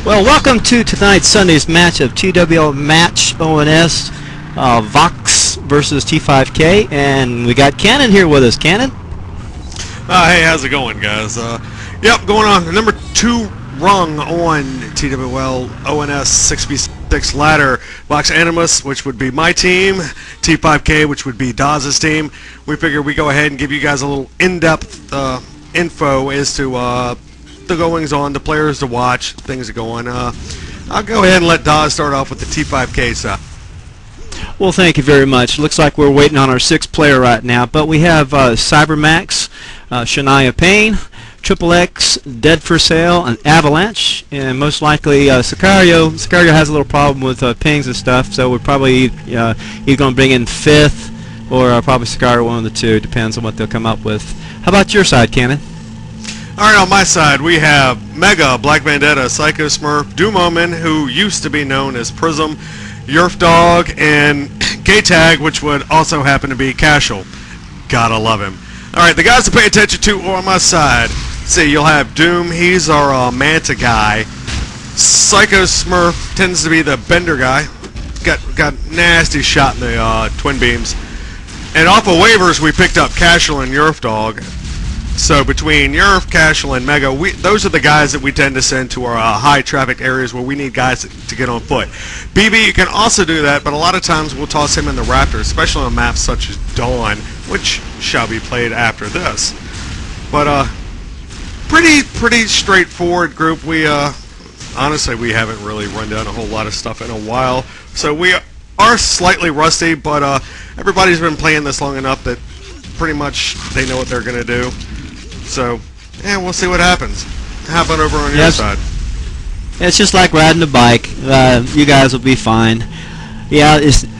Well, welcome to tonight's Sunday's match of TWL Match ONS Vox versus T5K, and we got Cannon here with us. Cannon? Hey, how's it going, guys? Yep, going on. The number 2 rung on TWL ONS 6v6 ladder. Vox Animus, which would be my team, T5K, which would be Dawes' team. We figured we go ahead and give you guys a little in-depth info as to the goings on, the players to watch, things that go on. I'll go ahead and let Dawes start off with the T5K side. Well, thank you very much. Looks like we're waiting on our 6th player right now, but we have Cybermax, Shania Payne, Triple X, Dead for Sale, and Avalanche, and most likely Sicario. Sicario has a little problem with pings and stuff, so we're probably either going to bring in 5th or probably Sicario, one of the two. Depends on what they'll come up with. How about your side, Cannon? Alright, on my side, we have Mega, Black Vendetta, Psycho Smurf, Doomoman, who used to be known as Prism, Yerf Dog, and K-Tag, which would also happen to be Casual. Gotta love him. Alright, the guys to pay attention to on my side. See, you'll have Doom, he's our Manta guy. Psycho Smurf tends to be the Bender guy. Got nasty shot in the twin beams. And off of waivers, we picked up Casual and Yerf Dog. So between Yerf, Casual, and Mega, those are the guys that we tend to send to our high traffic areas where we need guys to get on foot. BB, you can also do that, but a lot of times we'll toss him in the Raptor, especially on maps such as Dawn, which shall be played after this. But pretty straightforward group. We honestly, we haven't really run down a whole lot of stuff in a while, so we are slightly rusty, but everybody's been playing this long enough that pretty much they know what they're going to do. So, yeah, we'll see what happens. How about over on your side? It's just like riding a bike. You guys will be fine. Yeah,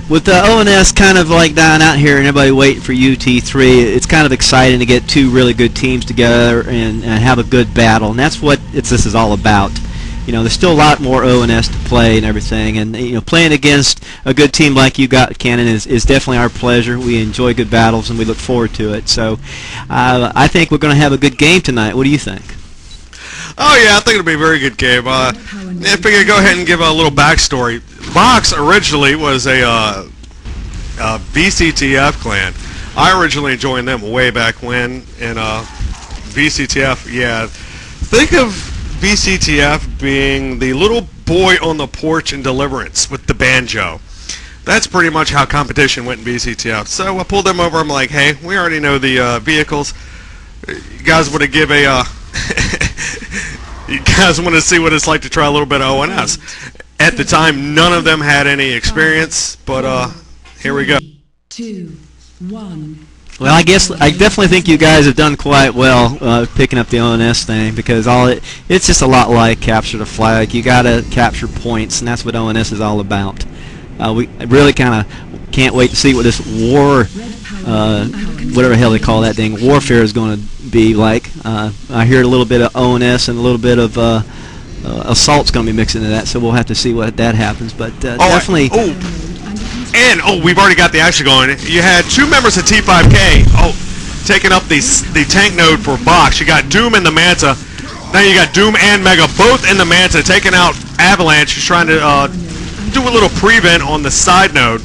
with the ONS kind of like dying out here and everybody waiting for UT3, it's kind of exciting to get 2 really good teams together and have a good battle. And that's what this is all about. You know, there's still a lot more ONS to play and everything, and you know, playing against a good team like you got, Cannon, is definitely our pleasure. We enjoy good battles and we look forward to it. So I think we're going to have a good game tonight. What do you think? Oh yeah, I think it'll be a very good game. I figure go ahead and give a little backstory. Vox originally was a VCTF clan. I originally joined them way back when, and VCTF, yeah, think of VCTF being the little boy on the porch in Deliverance with the banjo. That's pretty much how competition went in VCTF. So I pulled them over. I'm like, hey, we already know the vehicles. You guys want to give a you guys want to see what it's like to try a little bit of ONS. At the time, none of them had any experience, but here we go. 2, 1. Well, I definitely think you guys have done quite well picking up the ONS thing, because it's just a lot like capture the flag. You got to capture points, and that's what ONS is all about. We really kind of can't wait to see what this war, whatever the hell they call that thing, warfare is going to be like. I hear a little bit of ONS and a little bit of assault's going to be mixed into that, so we'll have to see what that happens. But definitely. And, we've already got the action going. You had 2 members of T5K, taking up the tank node for Vox. You got Doom and the Manta. Now you got Doom and Mega, both in the Manta, taking out Avalanche, who's trying to do a little prevent on the side node.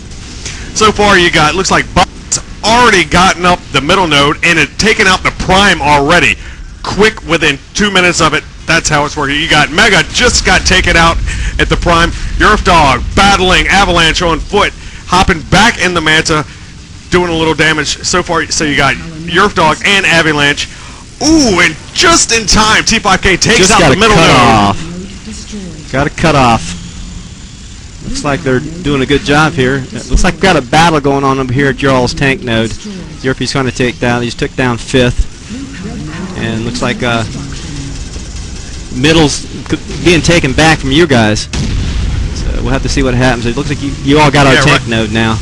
So far, you got, looks like Vox already gotten up the middle node and had taken out the Prime already. Quick, within 2 minutes of it. That's how it's working. You got Mega, just got taken out at the Prime. Yerf Dog battling Avalanche on foot, hopping back in the Manta, doing a little damage so far. So you got Yerf Dog and Avalanche. Ooh, and just in time, T5K takes out the middle node. Got to cut off. Looks like they're doing a good job here. It looks like we've got a battle going on over here at your all's tank node. Yerfy's going to take down. He just took down 5th. And looks like middle's being taken back from you guys. So we'll have to see what happens. It looks like you all got our tank node now.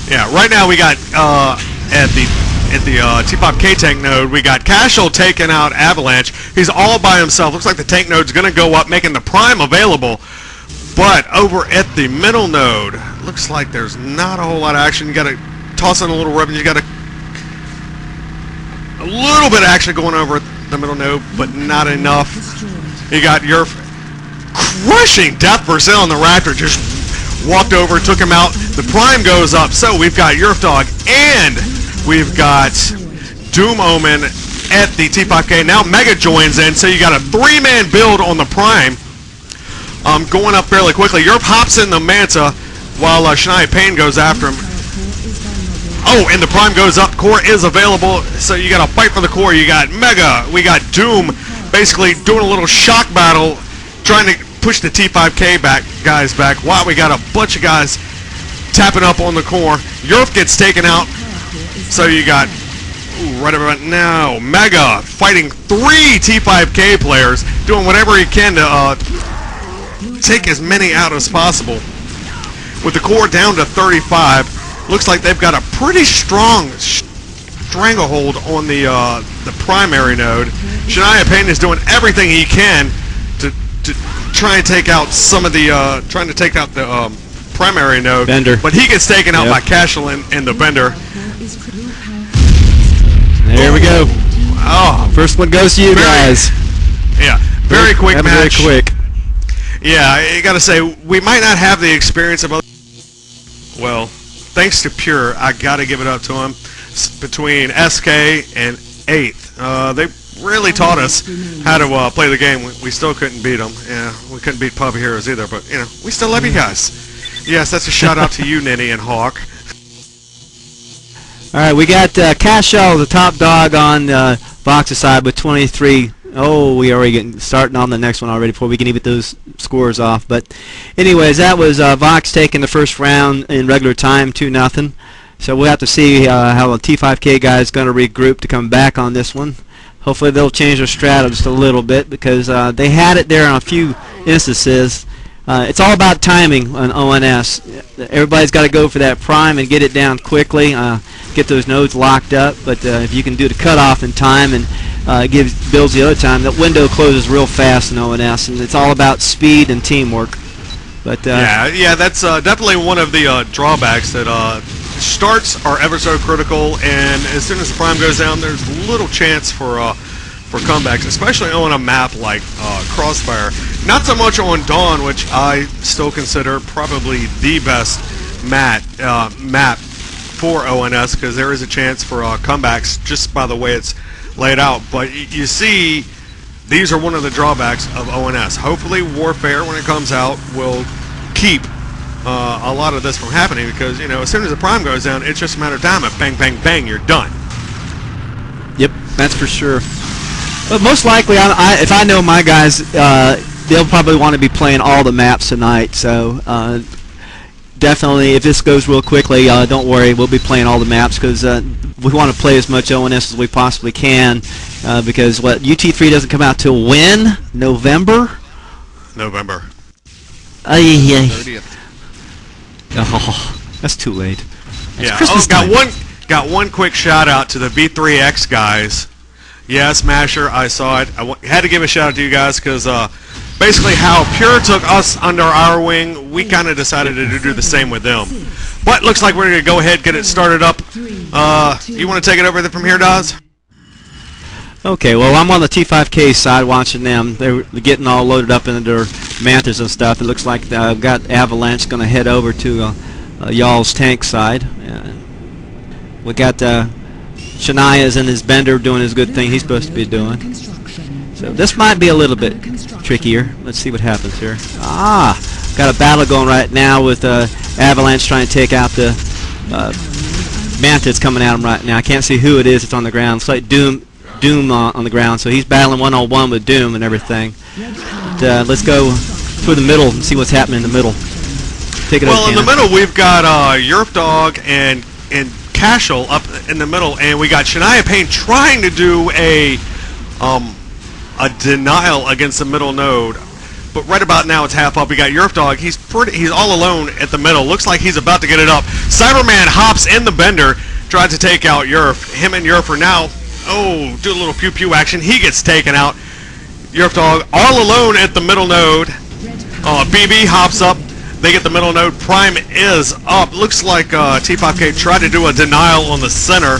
Yeah, right now we got at the at the T5K tank node, we got Cashel taking out Avalanche. He's all by himself. Looks like the tank node's going to go up, making the prime available. But over at the middle node, looks like there's not a whole lot of action. You got to toss in a little ribbon. You got a little bit of action going over at the middle node, but not enough. You got your crushing death Versailles on the Raptor. Just walked over, took him out. The prime goes up. So we've got Yerf Dog and we've got Doom Omen at the T5K. Now Mega joins in. So you got a 3-man build on the prime. Going up fairly quickly. Yerf hops in the Manta while Shania Payne goes after him. Oh, and the prime goes up. Core is available. So you got to fight for the core. You got Mega. We got Doom basically doing a little shock battle, trying to push the T5K guys back. Wow, we got a bunch of guys tapping up on the core. Yerf gets taken out. So you got, right about now, Mega fighting 3 T5K players, doing whatever he can to take as many out as possible. With the core down to 35, looks like they've got a pretty strong stranglehold on the primary node. Shania Payne is doing everything he can to try and take out some of the primary node. Bender. But he gets taken out by Cashel and the Bender. There we go. Oh, first one goes to you guys. Yeah, very quick match. Very quick. Yeah, you got to say, we might not have the experience of other. Well, thanks to Pure, I got to give it up to him. Between SK and 8th, they really taught us how to play the game. We still couldn't beat them. Yeah, we couldn't beat Pub Heroes either, but you know, we still love you guys. Yes, that's a shout out to you, Ninny and Hawk. All right, we got Cashel, the top dog on Vox's side with 23. Oh, we already getting starting on the next one already before we can even get those scores off. But anyways, that was Vox taking the first round in regular time, 2-0. So we'll have to see how the T5K guy is going to regroup to come back on this one. Hopefully they'll change their strategy just a little bit because they had it there on a few instances. It's all about timing on ONS. Everybody's got to go for that prime and get it down quickly, get those nodes locked up. But if you can do the cutoff in time and builds the other time, that window closes real fast in ONS, and it's all about speed and teamwork. But yeah, that's definitely one of the drawbacks, that starts are ever so critical, and as soon as the prime goes down, there's little chance for comebacks, especially on a map like Crossfire. Not so much on Dawn, which I still consider probably the best map for ONS, because there is a chance for comebacks just by the way it's laid out. But you see, these are one of the drawbacks of ONS. Hopefully Warfare, when it comes out, will keep a lot of this from happening, because you know, as soon as the prime goes down, it's just a matter of time. If bang, bang, bang, you're done. Yep, that's for sure. But most likely, if I know my guys, they'll probably want to be playing all the maps tonight. So definitely, if this goes real quickly, don't worry, we'll be playing all the maps, because we want to play as much ONS as we possibly can, because UT3 doesn't come out till when? November? November. 30th. Oh, that's too late. That's Christmas time. Got one quick shout out to the V3X guys. Yeah, Smasher, I saw it. I had to give a shout out to you guys, because basically how Pure took us under our wing, we kind of decided to do the same with them. But looks like we're going to go ahead and get it started up. You want to take it over from here, Daz? Okay, well, I'm on the T5K side watching them. They're getting all loaded up into their mantas and stuff. It looks like I've got Avalanche going to head over to y'all's tank side. We got Shania's and his Bender doing his good thing he's supposed to be doing. So this might be a little bit trickier. Let's see what happens here. Got a battle going right now with Avalanche trying to take out the Mantis coming at him right now. I can't see who it is. It's on the ground. It's like Doom on the ground. So he's battling one-on-one with Doom and everything. But, let's go through the middle and see what's happening in the middle. Take it well, in the middle we've got Yerf Dog and Cashel up in the middle, and we got Shania Payne trying to do a denial against the middle node. But right about now it's half up. We got Yerf Dog. He's all alone at the middle. Looks like he's about to get it up. Cyberman hops in the Bender, tried to take out Yerf. Him and Yerf are now, do a little pew-pew action. He gets taken out. Yerf Dog all alone at the middle node. BB hops up. They get the middle node. Prime is up. Looks like T5K tried to do a denial on the center.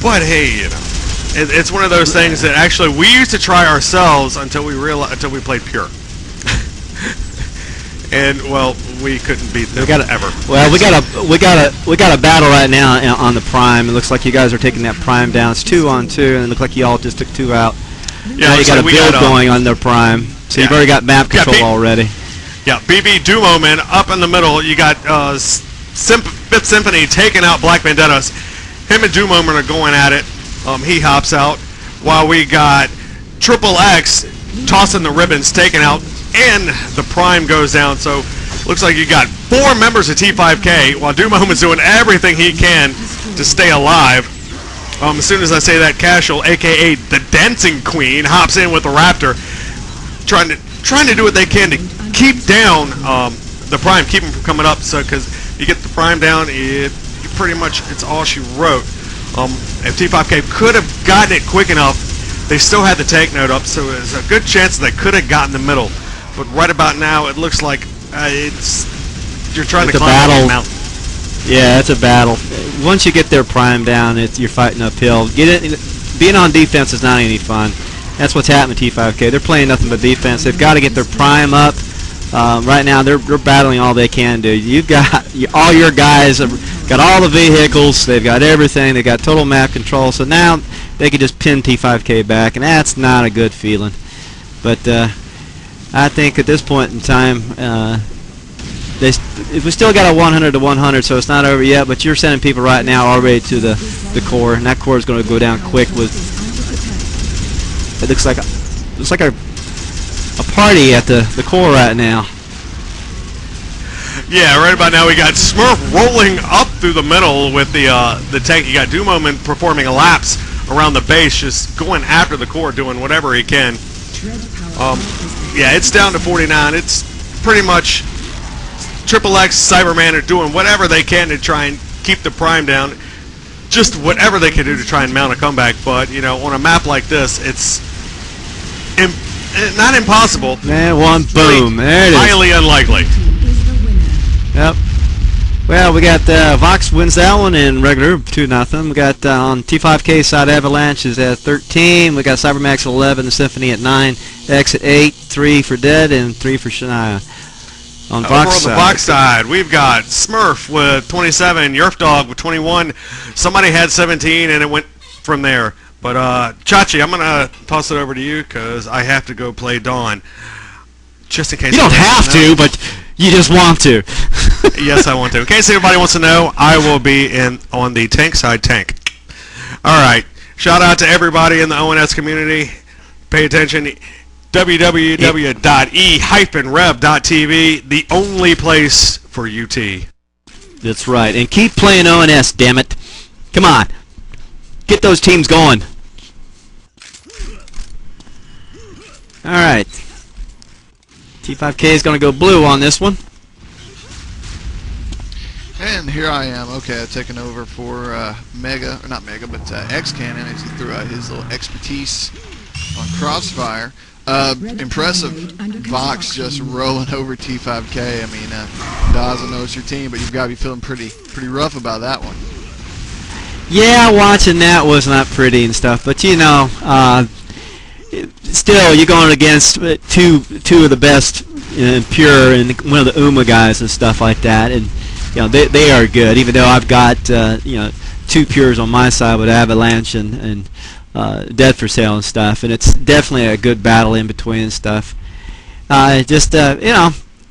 But hey, you know, it's one of those things that actually we used to try ourselves until we played Pure. And well, we couldn't beat them ever. Well, we got a battle right now on the Prime. It looks like you guys are taking that Prime down. It's 2-on-2, and it looks like you all just took 2 out. Yeah, now you got a build going on their Prime, so you've already got map control already. Yeah, BB Dumoman up in the middle. You got Fifth Symphony taking out Black Vendettas. Him and Dumoman are going at it. He hops out, while we got Triple X tossing the ribbons, taking out, and the Prime goes down. So looks like you got 4 members of T5K, while Dumoman's doing everything he can to stay alive. As soon as I say that, Casual, aka the Dancing Queen, hops in with the Raptor, trying to do what they can to keep down the Prime, keep him from coming up. So because you get the Prime down, pretty much it's all she wrote. If T5K could have gotten it quick enough, they still had the tank node up, so there's a good chance they could have gotten the middle. But right about now, it looks like you're trying to climb the mountain. Yeah, it's a battle. Once you get their Prime down, you're fighting uphill. Being on defense is not any fun. That's what's happening to T5K. They're playing nothing but defense. They've got to get their Prime up. Right now, they're battling all they can do. You've got all your guys have got all the vehicles. They've got everything. They've got total map control. So now they can just pin T5K back, and that's not a good feeling. But I think at this point in time, we still got a 100 to 100, so it's not over yet. But you're sending people right now already to the core, and that core is going to go down quick. It looks like a party at the core right now. Yeah, right about now we got Smurf rolling up through the middle with the tank. You got Dumoman performing a lapse around the base, just going after the core, doing whatever he can. Yeah, it's down to 49. It's pretty much Triple X, Cyberman are doing whatever they can to try and keep the Prime down. Just whatever they can do to try and mount a comeback. But, you know, on a map like this, it's not impossible. Man, one boom. There it is. Highly unlikely. Yep. Well, we got Vox wins that one in regular 2-0. We got on T5K side, Avalanche is at 13. We got Cybermax at 11, the Symphony at 9, X at 8, 3 for Dead, and 3 for Shania. On Over on the Vox side, we've got Smurf with 27, Yerf Dog with 21. Somebody had 17, and it went from there. But Chachi, I'm gonna toss it over to you because I have to go play Dawn. Just in case. You don't have to, but you just want to. Yes, I want to. In case anybody wants to know, I will be on the tank side tank. All right. Shout out to everybody in the ONS community. Pay attention. www.e-rev.tv, the only place for UT. That's right. And keep playing ONS, damn it. Come on. Get those teams going. All right. T5K is going to go blue on this one. And here I am. Okay, I've taken over for Mega, or not Mega, but X-Cannon as he threw out his little expertise on Crossfire. Impressive Vox just rolling over T5K. I mean, Daza knows your team, but you've got to be feeling pretty rough about that one. Yeah, watching that was not pretty and stuff, but you know, still you're going against two of the best Pure and one of the UMA guys and stuff like that, and you know they are good. Even though I've got you know 2 Pures on my side with Avalanche and Dead for Sale and stuff, and it's definitely a good battle in between and stuff. Just you know,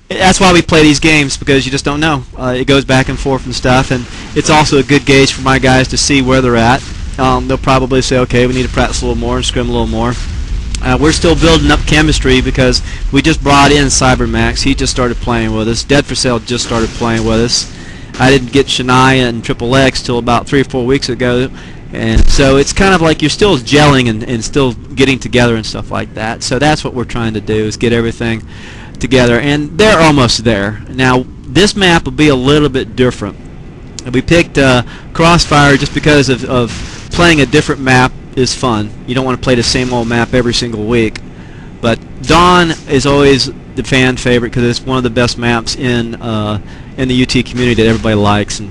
that's why we play these games, because you just don't know. It goes back and forth and stuff, and it's also a good gauge for my guys to see where they're at. They'll probably say, okay, we need to practice a little more and scrim a little more. We're still building up chemistry because we just brought in Cybermax. He just started playing with us. Dead for Sale just started playing with us. I didn't get Shania and Triple X till about 3 or 4 weeks ago. And so it's kind of like you're still gelling and still getting together and stuff like that. So that's what we're trying to do, is get everything together. And they're almost there. Now, this map will be a little bit different. We picked Crossfire, just because of playing a different map, is fun. You don't want to play the same old map every single week. But Dawn is always the fan favorite because it's one of the best maps in the UT community that everybody likes, and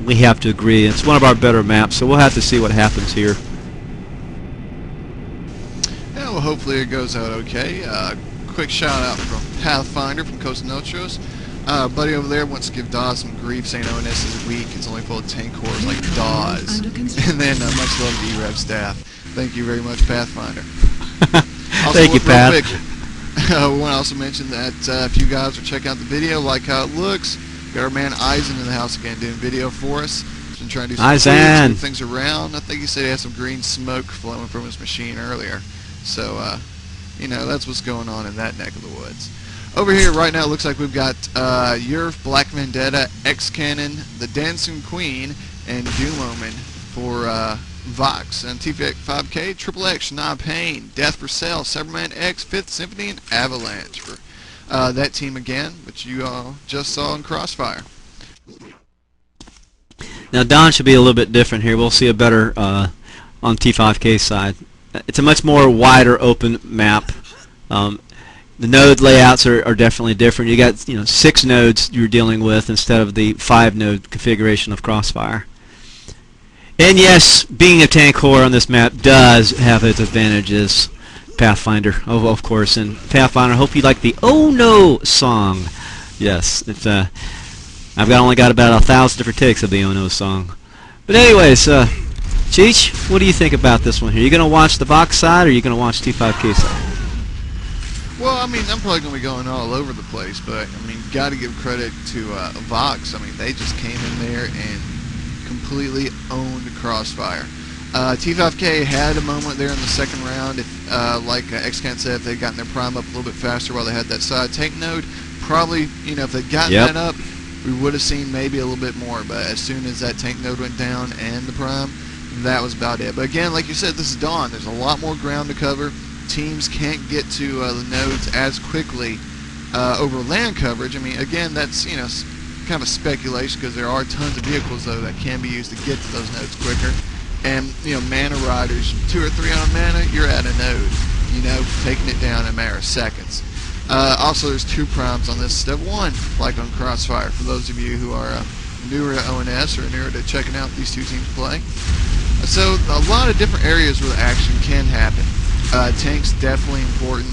we have to agree. It's one of our better maps, so we'll have to see what happens here. Yeah, well, hopefully it goes out okay. Quick shout out from Pathfinder from Costa Nostros. Buddy over there wants to give Dawes some grief, saying ONS is weak. It's only full of tank cores like Dawes. And then much love to e-rev staff. Thank you very much, Pathfinder. Also, Thank you, Pat. I want to also mention that if you guys are checking out the video, like how it looks, we got our man Eisen in the house again doing video for us. He's been trying to do some Eisen. move things around. I think he said he had some green smoke flowing from his machine earlier. So, you know, that's what's going on in that neck of the woods. Over here right now it looks like we've got Yerf, Black Vendetta, X-Cannon, the Dancing Queen, and Doom Omen for Vox and T5K, Triple X, Shana Payne, Death for Cell, Cyberman X, 5th Symphony, and Avalanche for that team again, which you all just saw in Crossfire. Now Dawn should be a little bit different here. We'll see a better on T5K side. It's a much more wider open map. The node layouts are definitely different. You got 6 nodes you're dealing with instead of the 5-node configuration of Crossfire. And yes, being a tank core on this map does have its advantages, Pathfinder, of course. And Pathfinder, I hope you like the "Oh No" song. Yes, it's I've only got about 1,000 different takes of the "Oh No" song. But anyways, Cheech, what do you think about this one here? You gonna watch the Vox side, or are you gonna watch T5K side? Well, I mean, I'm probably going to be going all over the place, but, I mean, got to give credit to Vox. I mean, they just came in there and completely owned Crossfire. T5K had a moment there in the second round. If, like X-Can said, if they'd gotten their prime up a little bit faster while they had that side tank node, probably, if they'd gotten that up, we would have seen maybe a little bit more. But as soon as that tank node went down and the prime, that was about it. But again, like you said, this is Dawn. There's a lot more ground to cover. Teams can't get to the nodes as quickly over land coverage. I mean, again, that's kind of a speculation because there are tons of vehicles though that can be used to get to those nodes quicker. And mana riders, 2 or 3 on mana, you're at a node. Taking it down in a matter of seconds. Also, there's 2 primes on this step 1, like on Crossfire. For those of you who are newer to ONS or newer to checking out these 2 teams play, so a lot of different areas where the action can happen. Tanks definitely important,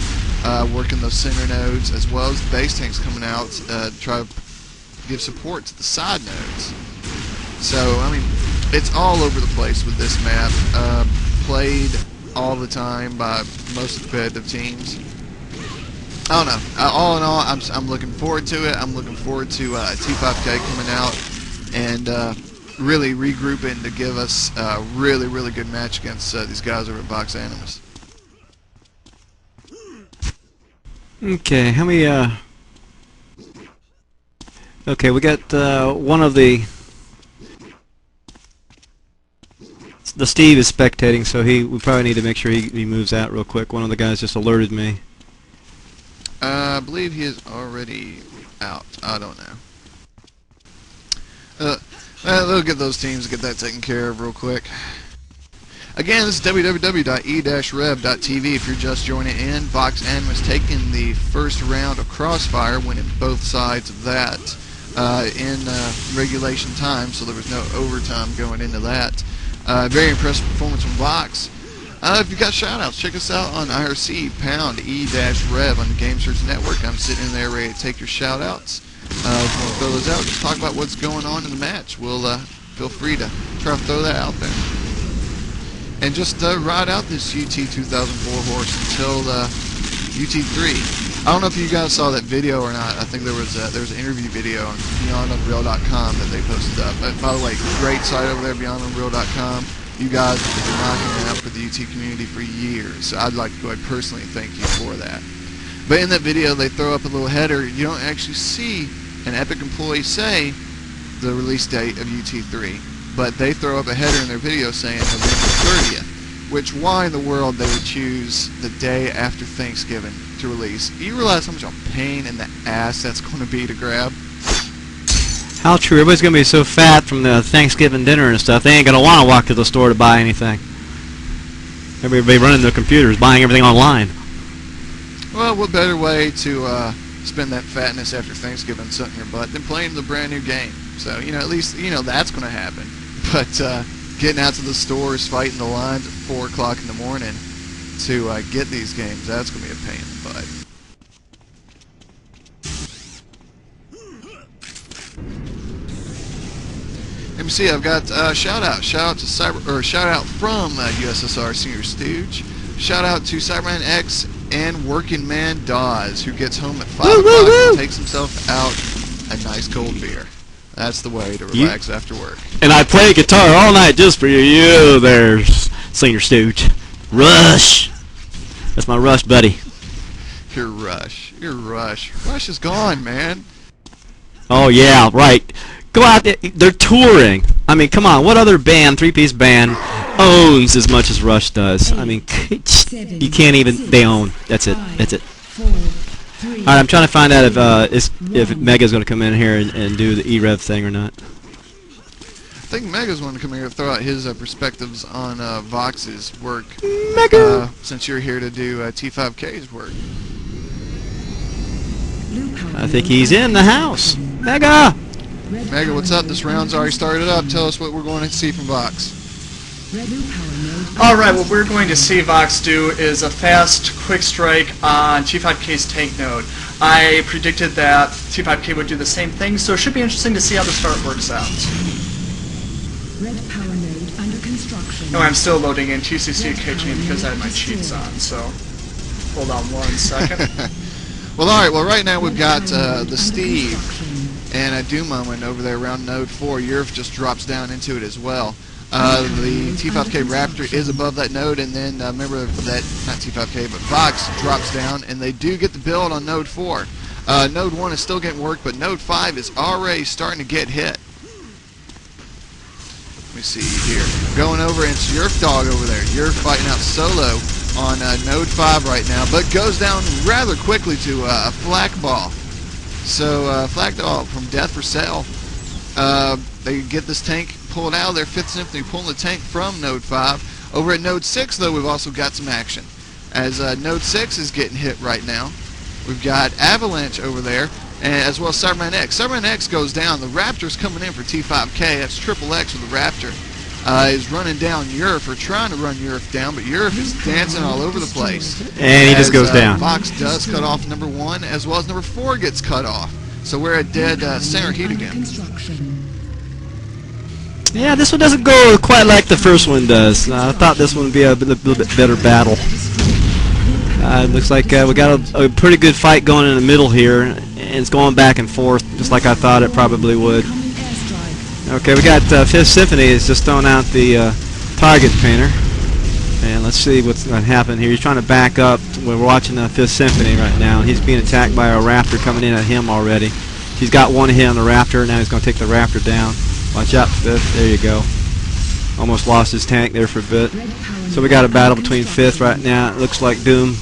working those center nodes as well as base tanks coming out to try to give support to the side nodes. So, I mean, it's all over the place with this map, played all the time by most competitive teams. I don't know. All in all, I'm looking forward to it. I'm looking forward to T5K coming out and really regrouping to give us a really, really good match against these guys over at Vox Animus. Okay, how many, okay, we got, one of the Steve is spectating, so we probably need to make sure he moves out real quick. One of the guys just alerted me. I believe he is already out. I don't know. They'll get those teams to get that taken care of real quick. Again, this is www.e-rev.tv. If you're just joining in, Vox Animus taking the first round of Crossfire, winning both sides of that in regulation time, so there was no overtime going into that. Very impressive performance from Vox. If you got shoutouts, check us out on IRC, pound E-rev on the Game Search Network. I'm sitting in there ready to take your shoutouts. If you want to throw those out, just talk about what's going on in the match. We'll feel free to try to throw that out there. And just ride out this UT 2004 horse until UT3. I don't know if you guys saw that video or not. I think there was an interview video on BeyondUnreal.com that they posted up. By the way, great site over there, BeyondUnreal.com. You guys have been knocking it out for the UT community for years. So I'd like to go ahead personally and thank you for that. But in that video, they throw up a little header. You don't actually see an Epic employee say the release date of UT3. But they throw up a header in their video saying November 30th, which why in the world they would choose the day after Thanksgiving to release? Do you realize how much of a pain in the ass that's going to be to grab? How true. Everybody's going to be so fat from the Thanksgiving dinner and stuff, they ain't going to want to walk to the store to buy anything. Everybody running their computers, buying everything online. Well, what better way to spend that fatness after Thanksgiving sitting in your butt than playing the brand new game? So, you know, at least, you know, that's going to happen. But getting out to the stores, fighting the lines at 4 o'clock in the morning to get these games, that's going to be a pain in the butt. Let me see. I've got shout out to shout out from USSR Senior Stooge. Shout out to Cyberman X and Working Man Dawes, who gets home at 5 o'clock and takes himself out a nice cold beer. That's the way to relax after work. And I play guitar all night just for you. There's Senior Stooge. Rush. That's my Rush buddy. Your Rush. Rush is gone, man. Oh yeah, right. Go out there. They're touring. I mean, come on. What other band, three-piece band, owns as much as Rush does? I mean, you can't even. They own. That's it. That's it. All right, I'm trying to find out if Mega's going to come in here and do the e-rev thing or not. I think Mega's wanting to come here to throw out his perspectives on Vox's work. Mega! Since you're here to do T5K's work. I think he's in the house. Mega! Mega, what's up? This round's already started up. Tell us what we're going to see from Vox. Alright, what we're going to see Vox do is a fast, quick strike on T5K's tank node. I predicted that T5K would do the same thing, so it should be interesting to see how the start works out. Red power node under construction. No, I'm still loading in TCC occasionally because I had my cheats on, so hold on 1 second. Well, alright, well right now we've got the Steve and a Doom Moment over there around node 4. Yerf just drops down into it as well. The T5K Raptor is above that node, and then remember that, not T5K, but Vox drops down, and they do get the build on node 4. Node 1 is still getting work, but node 5 is already starting to get hit. Let me see here. Going over, and it's Yerf Dog over there. Yerf fighting out solo on node 5 right now, but goes down rather quickly to a Flak Ball. So, Flak Ball from Death for Sale. They get this tank pulled out of there. 5th Symphony pulling the tank from node 5. Over at node 6, though, we've also got some action, as node 6 is getting hit right now. We've got Avalanche over there, and as well as Cyberman X. Cyberman X goes down. The Raptor's coming in for T5K. That's Triple X with the Raptor. Is running down Yerf, or trying to run Yerf down, but Yerf is dancing all over the place. And he just goes down. Vox does cut off number 1, as well as number 4 gets cut off. So we're at dead center heat again. Yeah, this one doesn't go quite like the first one does. I thought this one would be a little bit better battle. Looks like we got a pretty good fight going in the middle here, and it's going back and forth, just like I thought it probably would. Okay, we got 5th Symphony is just throwing out the target painter. And let's see what's going to happen here. He's trying to back up. We're watching 5th Symphony right now, and he's being attacked by a Raptor coming in at him already. He's got one hit on the Raptor, now he's going to take the Raptor down. Watch out, 5th. There you go. Almost lost his tank there for a bit. So we got a battle between 5th right now. It looks like Doom.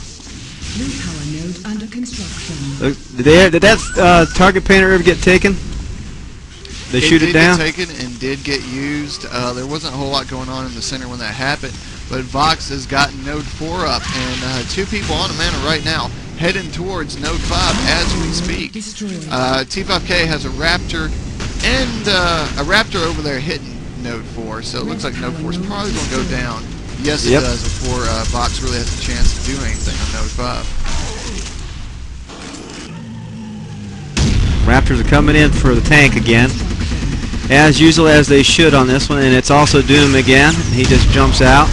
Did that target painter ever get taken? They shoot it down? It did get taken and did get used. There wasn't a whole lot going on in the center when that happened, but Vox has gotten node 4 up, and 2 people on a mana right now, heading towards node 5 as we speak. T5K has a Raptor and a Raptor over there hitting node 4, so it looks like node 4 is probably going to go down. Yes, it does, before Vox really has a chance to do anything on node 5. Raptors are coming in for the tank again, as usual, as they should on this one, and it's also Doom again. He just jumps out,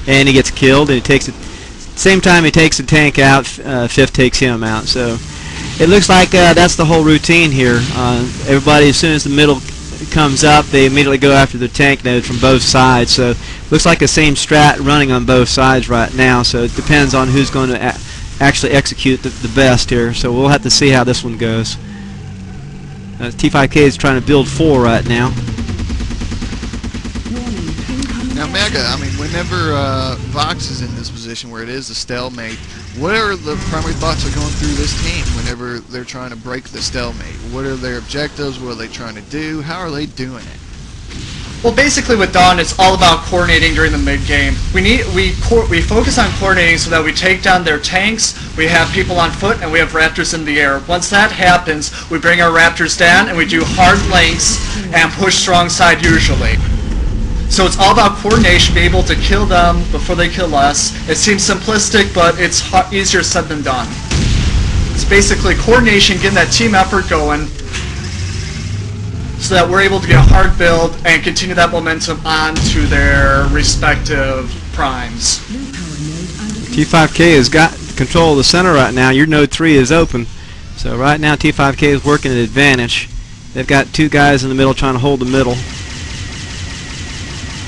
and he gets killed, and he takes it. Same time he takes the tank out, 5th takes him out. So it looks like that's the whole routine here. Everybody, as soon as the middle comes up, they immediately go after the tank node from both sides. So looks like the same strat running on both sides right now. So it depends on who's going to actually execute the best here. So we'll have to see how this one goes. T5K is trying to build 4 right now. Now, Mega, I mean, whenever Vox is in this position where it is a stalemate, what are the primary thoughts that are going through this team whenever they're trying to break the stalemate? What are their objectives? What are they trying to do? How are they doing it? Well, basically with Dawn, it's all about coordinating during the mid-game. We focus on coordinating so that we take down their tanks, we have people on foot, and we have raptors in the air. Once that happens, we bring our raptors down, and we do hard links and push strong side usually. So it's all about coordination, be able to kill them before they kill us. It seems simplistic, but it's easier said than done. It's basically coordination, getting that team effort going, so that we're able to get a hard build and continue that momentum on to their respective primes. T5K has got control of the center right now. Your node 3 is open. So right now T5K is working at advantage. They've got two guys in the middle trying to hold the middle.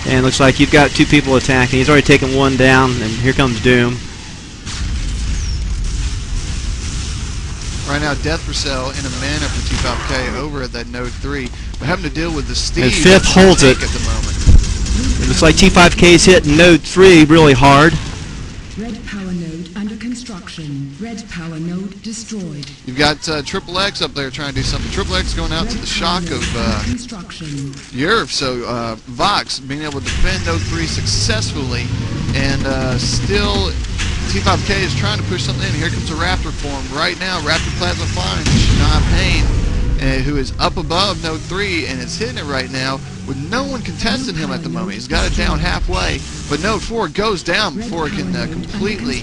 And it looks like you've got two people attacking. He's already taken one down, and here comes Doom. Right now, Death for Cell in a mana for T5K over at that node 3, but having to deal with the Steve. And Fifth holds it. At the moment. It looks like T5K's hitting node 3 really hard. Red power node under construction. Red power node destroyed. You've got Triple X up there trying to do something. Triple X going out to the shock of Yerv, so Vox being able to defend node 3 successfully, and still T5K is trying to push something in. Here comes a Raptor form right now. Raptor Plasma Flying, Shania Payne, who is up above node 3 and is hitting it right now with no one contesting him at the moment. He's got it down halfway, but node 4 goes down before it can completely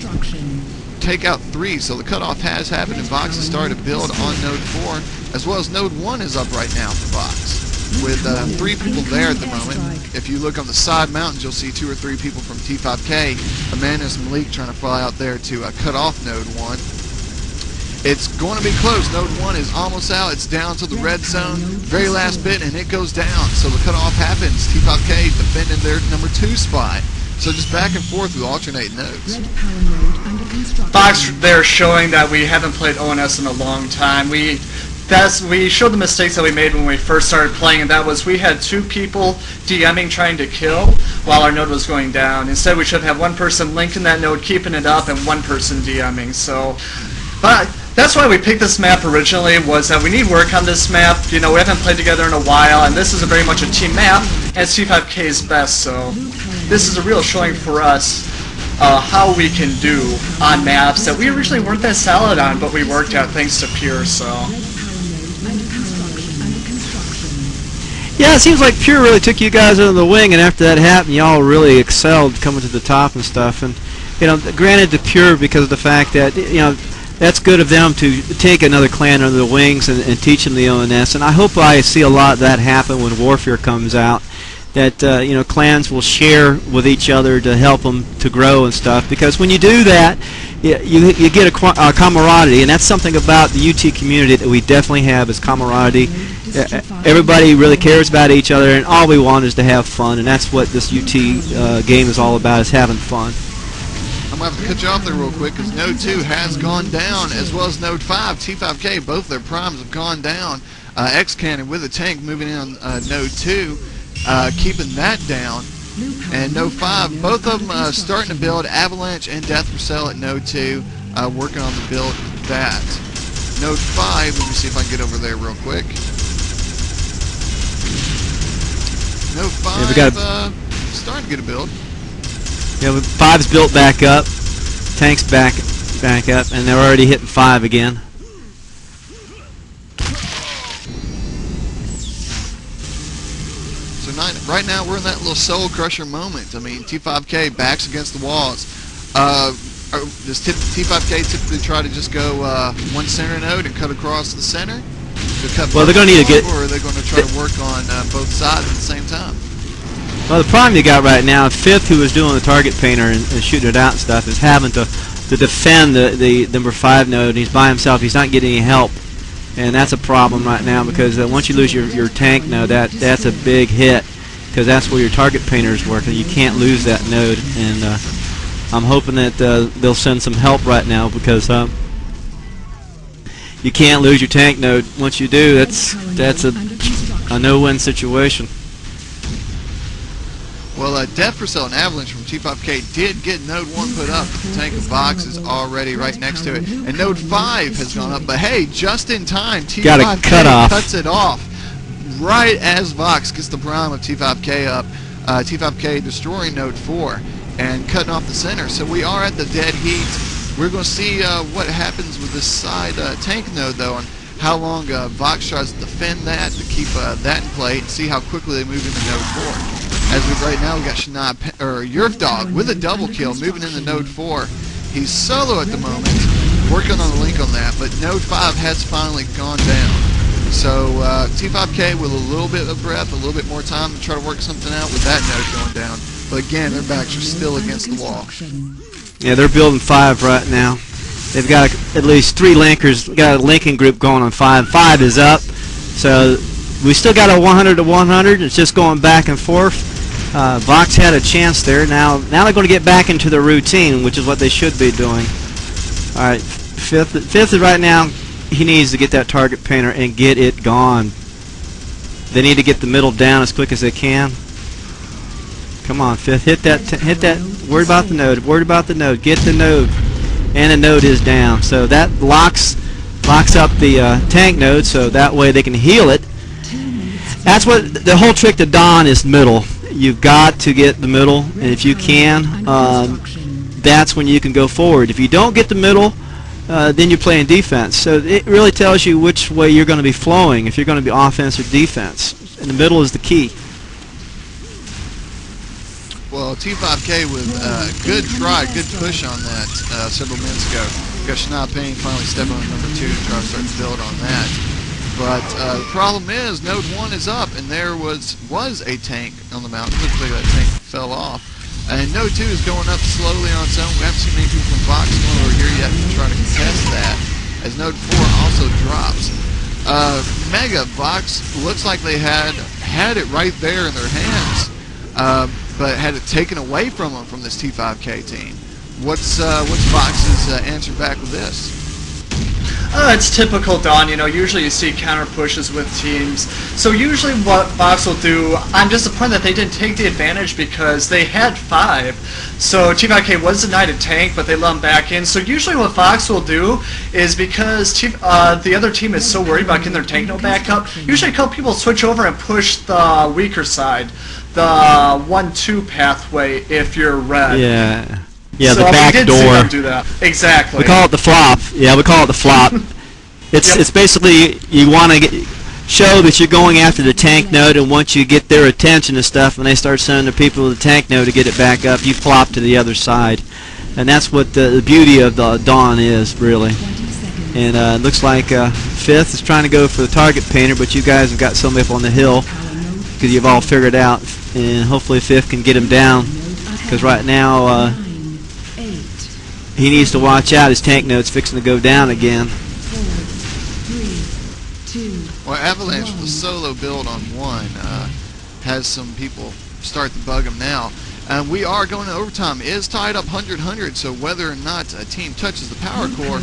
take out 3. So the cutoff has happened, and Vox has started to build on node 4, as well as node 1 is up right now for Vox, with 3 people there at the moment. If you look on the side mountains, you'll see 2 or 3 people from T5K. Amanda's Malik trying to fly out there to cut off node 1. It's going to be close. Node 1 is almost out. It's down to the red zone, very last bit, and it goes down. So the cutoff happens. T5K defending their number 2 spot. So just back and forth with alternating nodes. Fox there showing that we haven't played ONS in a long time. We showed the mistakes that we made when we first started playing, and that was we had 2 people DMing trying to kill while our node was going down. Instead, we should have 1 person linking that node, keeping it up, and 1 person DMing. So, but that's why we picked this map originally, was that we need work on this map. You know, we haven't played together in a while, and this is very much a team map, and T5K's best, so this is a real showing for us how we can do on maps that we originally weren't that solid on, but we worked at thanks to Pure, so. Yeah, it seems like Pure really took you guys under the wing, and after that happened, y'all really excelled coming to the top and stuff. And you know, granted to Pure because of the fact that that's good of them to take another clan under the wings and teach them the ONS. And I hope I see a lot of that happen when Warfare comes out. That clans will share with each other to help them to grow and stuff. Because when you do that, you get a camaraderie, and that's something about the UT community that we definitely have is camaraderie. Everybody really cares about each other, and all we want is to have fun, and that's what this UT game is all about, is having fun. I'm going to have to cut you off there real quick, because Node 2 has gone down, as well as Node 5. T5K, both their primes have gone down. X-Cannon with a tank moving in on Node 2, keeping that down. And Node 5, both of them starting to build Avalanche and Death for Cell at Node 2, working on the build of that. Node 5, let me see if I can get over there real quick. Node 5, yeah, starting to get a build. Yeah, 5's built back up, tanks back up, and they're already hitting 5 again. So right now we're in that little soul crusher moment. I mean, T5K backs against the walls. Does T5K typically try to just go one center node and cut across the center? Well, they're going to need to get. Or are they going to try to work on both sides at the same time? Well, the problem you got right now, Fifth, who is doing the target painter and shooting it out and stuff, is having to defend the number 5 node. He's by himself. He's not getting any help, and that's a problem right now because once you lose your tank node, that's a big hit because that's where your target painter is working. You can't lose that node, and I'm hoping that they'll send some help right now because you can't lose your tank node. Once you do, that's a no-win situation. Well, Death for Cell and Avalanche from T5K did get Node 1 put up, but the tank of Vox is already right next to it. And Node 5 has gone up, but hey, just in time, T5K cuts it off. Right as Vox gets the prime of T5K up, T5K destroying Node 4 and cutting off the center. So we are at the dead heat. We're going to see what happens with this side tank node, though, and how long Vox tries to defend that, to keep that in play, and see how quickly they move into Node 4. As of right now, we got Yerf Dog with a double kill, moving into Node 4. He's solo at the moment, working on the link on that, but Node 5 has finally gone down. So T5K with a little bit of breath, a little bit more time to try to work something out with that node going down. But again, their backs are still against the wall. Yeah, they're building 5 right now. They've got at least 3 linkers. Got a linking group going on 5. 5 is up, so we still got a 100 to 100. It's just going back and forth. Vox had a chance there. Now they're going to get back into their routine, which is what they should be doing. All right, fifth is right now. He needs to get that target painter and get it gone. They need to get the middle down as quick as they can. Come on, Fifth, hit that. Worry about the node. Worry about the node. Get the node, and the node is down. So that locks up the tank node, so that way they can heal it. That's what the whole trick to Dawn is. Middle. You've got to get the middle, and if you can, that's when you can go forward. If you don't get the middle, then you're playing defense. So it really tells you which way you're going to be flowing, if you're going to be offense or defense. And the middle is the key. Well, T5K with a good try, good push on that several minutes ago. Got Shania Payne finally stepping on number 2 to try to start to build on that. But the problem is Node 1 is up, and there was a tank on the mountain. Looks like that tank fell off. And Node 2 is going up slowly on its own. We haven't seen many people from Vox going over here yet to try to contest that, as Node 4 also drops. Mega Vox looks like they had it right there in their hands, but had it taken away from them from this T5K team. What's Vox's answer back with this? It's typical Dawn, usually you see counter pushes with teams. So usually what Vox will do, I'm disappointed that they didn't take the advantage because they had 5. So T5K was denied a tank, but they let them back in. So usually what Vox will do is, because the other team is so worried about getting their tank node back up, usually a couple people switch over and push the weaker side, the 1-2 pathway if you're red. Yeah. Yeah, so the back we did door. See them do that. Exactly. We call it the flop. Yeah, we call it the flop. It's basically you want to show that you're going after the tank node, and once you get their attention and stuff, and they start sending the people to the tank node to get it back up, you flop to the other side. And that's what the beauty of the Dawn is, really. And it looks like Fifth is trying to go for the target painter, but you guys have got somebody up on the hill because you've all figured it out, and hopefully Fifth can get him down, because right now he needs to watch out. His tank node's fixing to go down again. Well, Avalanche with a solo build on 1 has some people start to bug him now. And we are going to overtime. It is tied up 100-100, so whether or not a team touches the power core,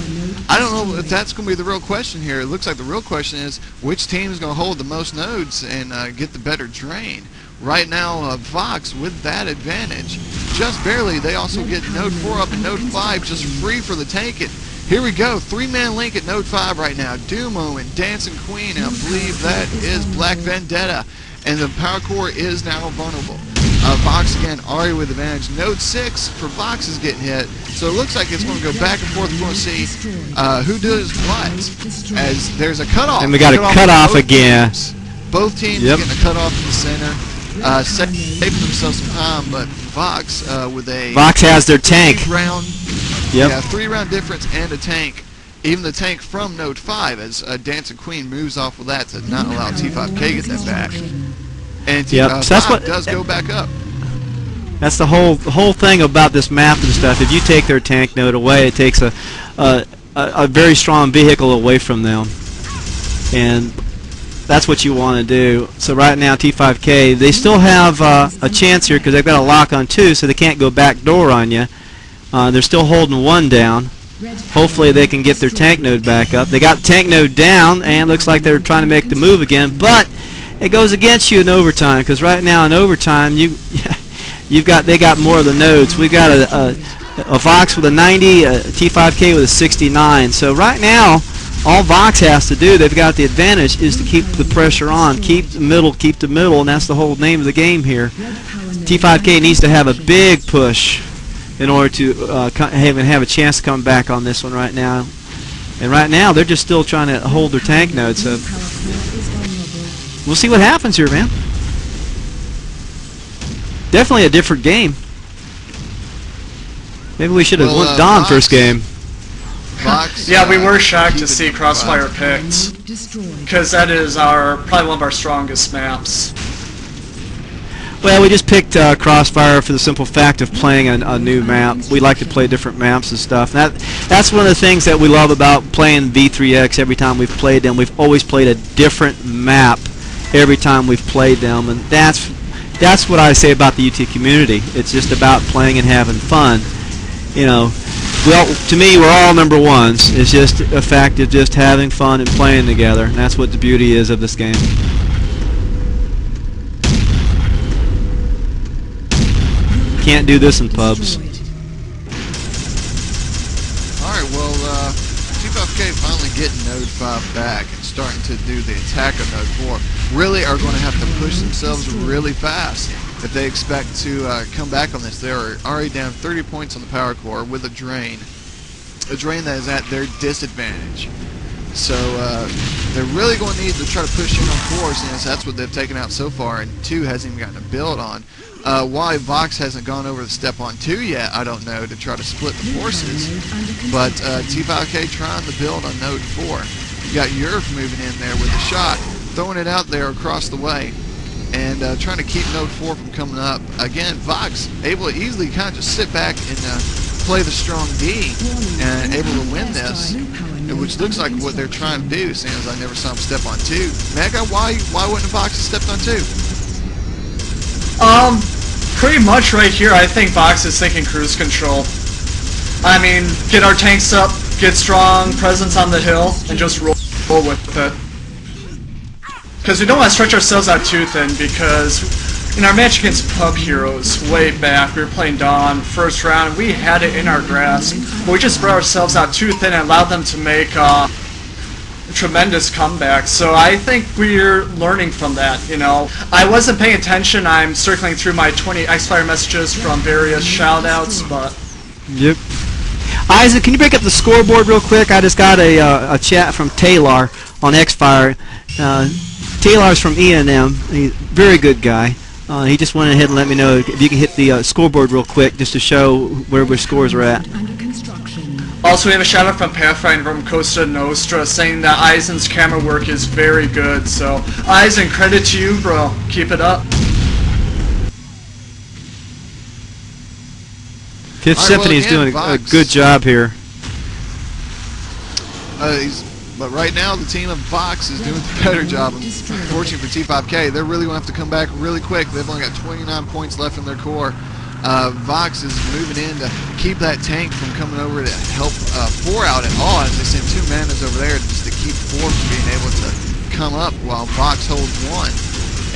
I don't know if that's going to be the real question here. It looks like the real question is which team is going to hold the most nodes and get the better drain. Right now, Vox with that advantage, just barely. They also get Node 4 up and Node 5 just free for the tank it. Here we go, 3-man link at Node 5 right now. Dumo and Dancing Queen, and I believe that is Black Vendetta. And the power core is now vulnerable. Vox again, already with advantage. Node 6 for Vox is getting hit. So it looks like it's going to go back and forth. We're going to see who does what. As there's a cutoff. And we got a cutoff again. Both teams getting a cutoff in the center. Saving themselves some time, but Vox with a Vox has their tank. 3-round difference and a tank. Even the tank from Node 5 as Dancing Queen moves off with that to not allow T5K to get that back. And T5 does go back up. That's the whole thing about this map and stuff. If you take their tank node away, it takes a very strong vehicle away from them. And that's what you want to do. So right now, T5K, they still have a chance here because they've got a lock on 2, so they can't go back door on you. They're still holding 1 down. Hopefully they can get their tank node back up. They got tank node down, and looks like they're trying to make the move again. But it goes against you in overtime, because right now in overtime, they got more of the nodes. We've got a Vox with a 90, a T5K with a 69. So right now, all Vox has to do, they've got the advantage, is to keep the pressure on, keep the middle, and that's the whole name of the game here. T5K needs to have a big push in order to have a chance to come back on this one right now. And right now, they're just still trying to hold their tank nodes. So we'll see what happens here, man. Definitely a different game. Maybe we should have won Don first game. Vox, yeah, we were shocked to see Crossfire picked, because that is probably one of our strongest maps. Well, we just picked Crossfire for the simple fact of playing a new map. We like to play different maps and stuff. That's one of the things that we love about playing V3X. Every time we've played them, we've always played a different map every time we've played them, and that's what I say about the UT community. It's just about playing and having fun. You know, well, to me, we're all number ones. It's just a fact of just having fun and playing together, and that's what the beauty is of this game. Can't do this in pubs. Alright, well, T5K finally getting Node 5 back and starting to do the attack of Node 4. Really are going to have to push themselves really fast if they expect to come back on this. They're already down 30 points on the power core with a drain that is at their disadvantage. So they're really going to need to try to push in on 4, since that's what they've taken out so far, and 2 hasn't even gotten a build on. Why Vox hasn't gone over the step on 2 yet, I don't know, to try to split the forces. But T5K trying to build on Node 4. You got e-rev moving in there with a shot, throwing it out there across the way, and trying to keep Node 4 from coming up. Again, Vox able to easily kind of just sit back and play the strong D and able to win this, which looks like what they're trying to do, seeing as I never saw him step on 2. Mega, why wouldn't Vox have stepped on 2? Pretty much right here, I think Vox is thinking cruise control. I mean, get our tanks up, get strong presence on the hill, and just roll with it. Because we don't want to stretch ourselves out too thin, because in our match against Pub Heroes way back, we were playing Dawn, first round, we had it in our grasp, but we just spread ourselves out too thin and allowed them to make tremendous comeback. So I think we're learning from that, you know. I wasn't paying attention. I'm circling through my 20 Xfire messages from various shoutouts, but... Yep. Isaac, can you break up the scoreboard real quick? I just got a chat from Taylor on Xfire. Taylor's from E&M. He's a very good guy. He just went ahead and let me know if you can hit the scoreboard real quick just to show where scores are at. Also, we have a shout out from Pathfinder from Costa Nostra saying that Eisen's camera work is very good. So, Eisen, credit to you, bro. Keep it up. Fifth Symphony is doing a good job here. But right now, the team of Vox is doing the better job. Unfortunately for T5K, they're really going to have to come back really quick. They've only got 29 points left in their core. Vox is moving in to keep that tank from coming over to help 4 out at all, as they send 2 manas over there just to keep 4 from being able to come up while Vox holds 1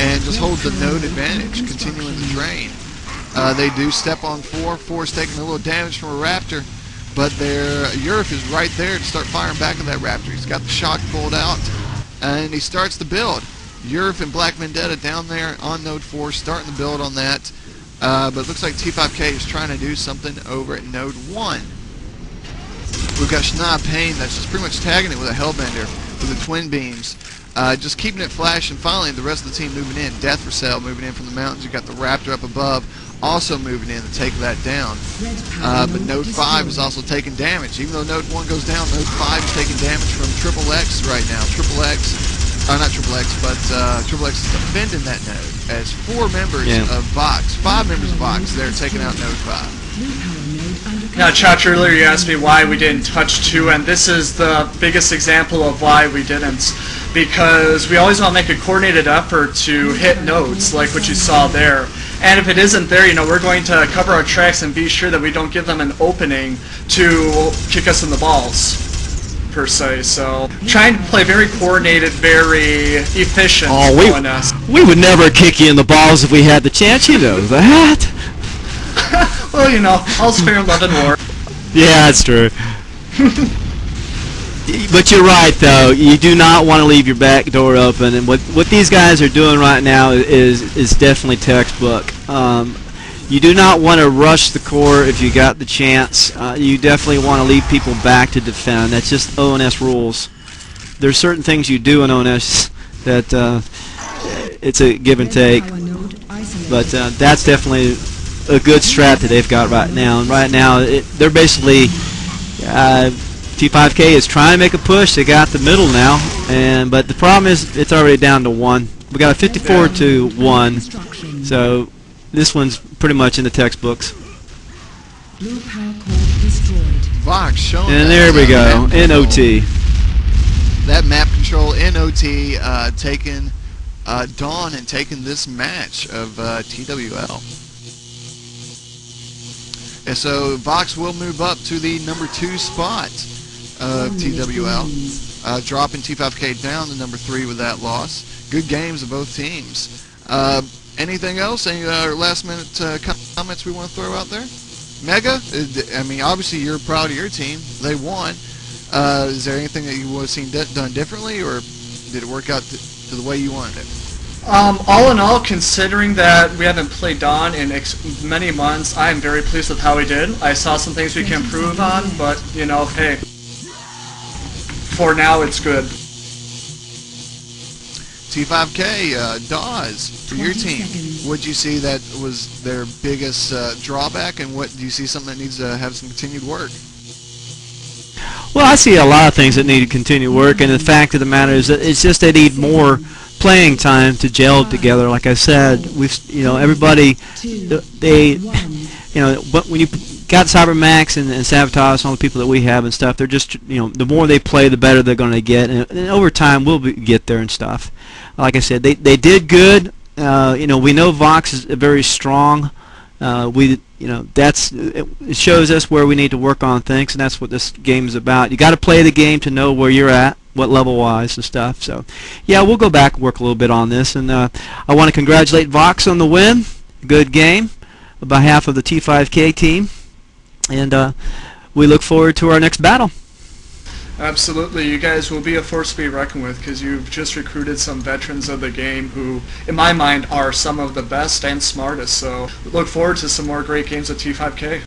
and just holds the node advantage, continuing to drain. They do step on 4. 4's taking a little damage from a Raptor, but their e-rev is right there to start firing back at that Raptor. He's got the shock pulled out, and he starts the build. e-rev and Black Vendetta down there on Node 4, starting the build on that. But it looks like T5K is trying to do something over at Node 1. We've got Shania Payne that's just pretty much tagging it with a Hellbender with the twin beams. Just keeping it flashing. Finally, the rest of the team moving in. Death for Sale moving in from the mountains. You've got the Raptor up above also moving in to take that down. But Node 5 is also taking damage. Even though Node 1 goes down, Node 5 is taking damage from Triple X right now. Triple X, not Triple X, but Triple X is defending that node as 4 members of Vox, 5 members of Vox, they're taking out Node 5. Now, Chach, earlier you asked me why we didn't touch 2, and this is the biggest example of why we didn't. Because we always want to make a coordinated effort to hit nodes, like what you saw there. And if it isn't there, you know, we're going to cover our tracks and be sure that we don't give them an opening to kick us in the balls, per se. So, trying to play very coordinated, very efficient. Oh, we would never kick you in the balls if we had the chance, you know that. Well, you know, all's fair in love and war. Yeah, that's true. But you're right, though. You do not want to leave your back door open, and what these guys are doing right now is definitely textbook. You do not want to rush the core if you got the chance. You definitely want to leave people back to defend. That's just ONS rules. There's certain things you do in ONS that it's a give and take, but that's definitely a good strat that they've got right now. And right now, they're basically T5K is trying to make a push. They got the middle now, but the problem is it's already down to 1. We got a 54 to 1, so this one's pretty much in the textbooks. Blue power core destroyed. Vox showing. And there we go, NOT. That map control NOT taking Dawn and taking this match of TWL. And so Vox will move up to the number 2 spot of TWL, dropping T5K down to number 3 with that loss. Good games of both teams. Anything else? Any last minute comments we want to throw out there? Mega, I mean, obviously you're proud of your team. They won. Is there anything that you would have seen done differently, or did it work out to the way you wanted it? All in all, considering that we haven't played Dawn in many months, I am very pleased with how we did. I saw some things we can improve on, but, you know, hey, for now it's good. T5K, Dawes, for your team, what did you see that was their biggest drawback, and what do you see something that needs to have some continued work? Well, I see a lot of things that need to continue work, and the fact of the matter is that it's just they need more playing time to gel together. Like I said, everybody, but when you got CyberMax and Sabotage, all the people that we have and stuff, they're just, the more they play, the better they're going to get, and over time we'll get there and stuff. Like I said, they did good. We know Vox is very strong. It shows us where we need to work on things, and that's what this game is about. You got to play the game to know where you're at, what level-wise and stuff. So, yeah, we'll go back and work a little bit on this, and I want to congratulate Vox on the win. Good game on behalf of the T5K team, and we look forward to our next battle. Absolutely, you guys will be a force to be reckoned with, because you've just recruited some veterans of the game who, in my mind, are some of the best and smartest. So look forward to some more great games at T5K.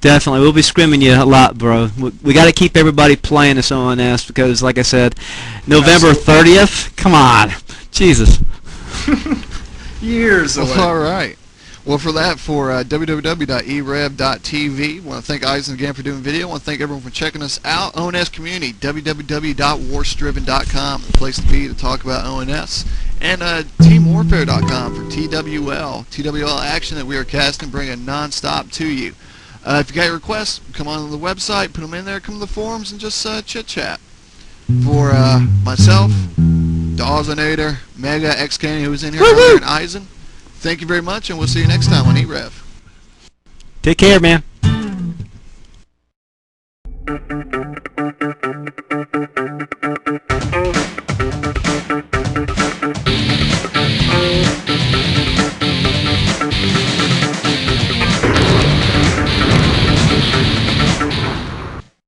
Definitely, we'll be scrimming you a lot, bro. We got to keep everybody playing this ONS because, like I said, November 30th. Come on, Jesus. Years away. All right. Well, for www.erev.tv, want to thank Eisen again for doing video. Want to thank everyone for checking us out. ONS community, www.warstriven.com, the place to be to talk about ONS. And teamwarfare.com for TWL action that we are casting, bringing nonstop to you. If you got your requests, come on the website, put them in there, come to the forums, and just chit-chat. For myself, Dawsonator, Mega, XK, who was in here earlier, and Eisen, thank you very much, and we'll see you next time on e-rev. Take care, man.